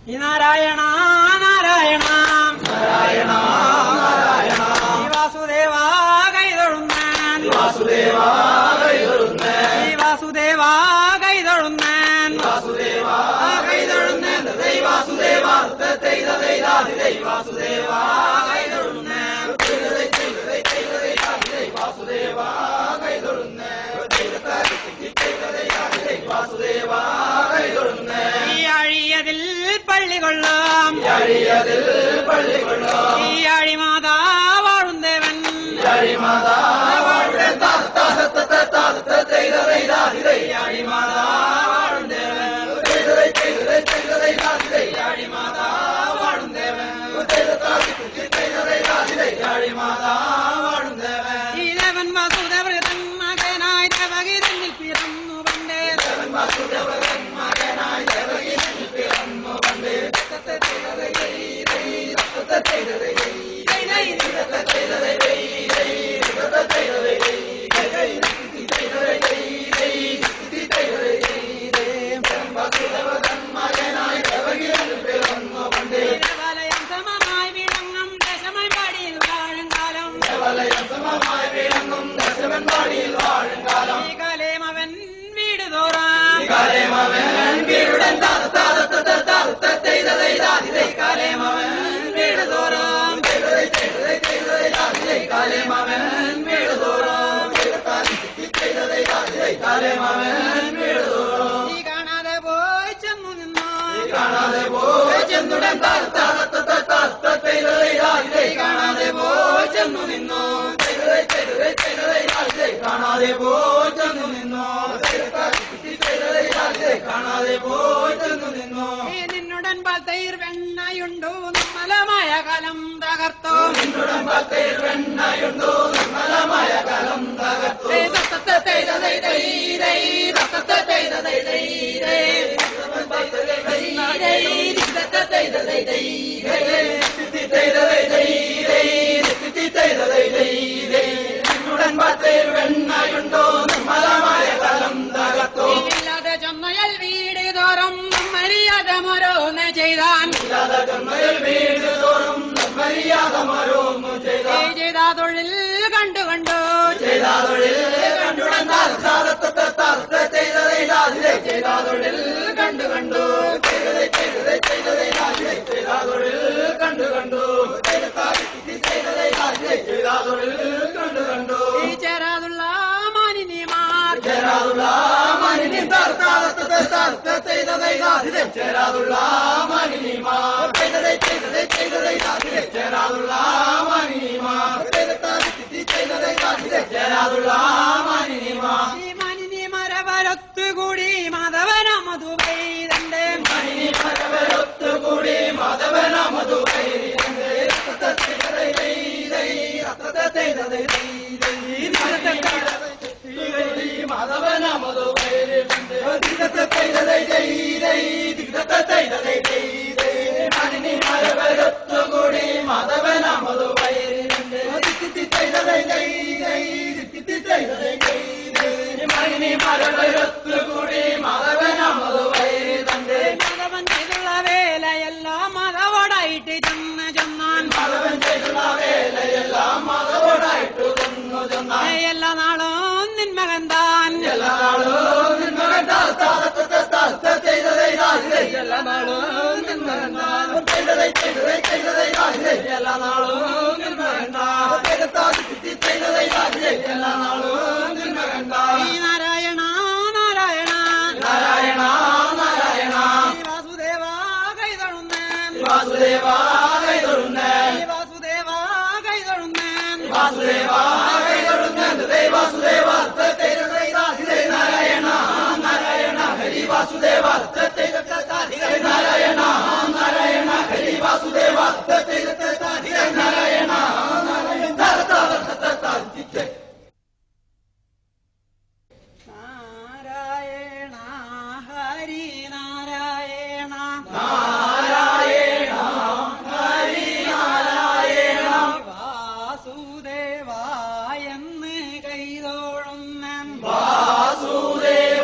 നാരായണ നാരായണ നാരായണ നാരായണ വാസുദേവ കൈതൊഴുന്നൻ വാസുദേവ കൈതൊഴുന്നൻ വാസുദേവ കൈതൊഴുന്നൻ വാസുദേവ കൈതൊഴുന്നൻ വാസുദേവ വാസുദേവ കൈതൊഴുന്നൻ വാസുദേവ വാസുദേവ ഈ അഴിയതിൽ പള്ളികൊള്ളാം ഈ അഴിമാതാ വാഴുന്നവൻ അഴിമാതാ ഇലവൻ വാസുദേവൻ മകനായി ദേവകി പിറന്നു പണ്ടേ കാണാതെ പോയി ചെന്നു നിന്നോ കാണാതെ പോയി ചെന്നുടൻ കാണാതെ പോയി ചെന്നു നിന്നോ കാണാതെ പോയി ചെന്നു നിന്നോ കാണാതെ പോയി ചെന്നു നിന്നോ നിന്നുടൻ പാത്തൈർ വെണ്ണയുണ്ടോ നിർമ്മലമായ കാലം തകർത്തോ നിന്നുടൻ പാത്തൈർ വെണ്ണയുണ്ടോ നിർമ്മലമായ കാലം തകർത്തോ വെണ്ണയുണ്ടോ നിർമ്മലമായ കാലം തകർത്തോ ഇല്ലാതെ ചൊന്നയൽ വീട് തോറും മര്യാദമോരോന്ന് ചെയ്താൻ ഇല്ലാതെ ചൊന്നയൽ വീട് തോറും മര്യാദമോരോന്ന് ചെയ്ത തൊഴിൽ കണ്ടു കണ്ടു ചെയ്ത തൊഴിൽ കണ്ടുടൻ ചെയ്ത തൊഴിൽ കണ്ടു കണ്ടു ചെയ്ത തൊഴിൽ കണ്ടു കണ്ടു ചെയ്ത തൊഴിൽ കണ്ടു കണ്ടു ഈ ചേരാതുള്ള മാനിനിമാർ ചേരാതുള്ള മാനിനി ചേരാതുള്ള മാനിനിമാർ ചേരാതുള്ള മാനിനിമാർ ചേരാതുള്ള മാനിനിമാർ ഈ മാനിനിമാരവരൊത്തുകൂടി മാധവന മധുവൈരന്റെ മാനിനിമാരവരൊത്തുകൂടി മാധവന മധുവൈരന്റെ മാധവന മധുവൈരന്റെ മാനിനിമാരവരൊത്തുകൂടി മാധവന മധുവൈരന്റെ മാനിനിമാരവരൊത്തുകൂടി മാധവന മധുവൈരന്റെ മാധവൻ ചെയ്തുള്ള വേലയെല്ലാം മാധവോടായിട്ട് ചെന്നാൻ മാധവൻ ചെയ്തുള്ള വേലയെല്ലാം മാധവോടായിട്ട് ചെന്നാൻ എല്ലാ നാളും നിന്മകൻ താൻ എല്ലാ നാളും നിന്മകൻ എല്ലാ നാളും നിന്മകൻ താൻ എല്ലാ നാളും നിന്മകൻ എല്ലാ നാളും നിന്മകൻ നാരായണ നാരായണ നാരായണ നാരായണ വാസുദേവ കൈതൊഴുന്നൻ വാസുദേവ കൈതൊഴുന്നൻ വാസുദേവ കൈതൊഴുന്നൻ വാസുദേവ കൈതൊഴുന്നൻ വാസുദേവ നാരായണ നാരായണ ഹരി വാസുദേവ നാരായണ നാരായണ ഹരി വാസുദേവ നാരായണ നാരായണ ഹരി നാരായണ നാരായണ ഹരി നാരായണ വാസുദേവ എന്ന് കൈതോഴുന്നൻ വാസുദേവ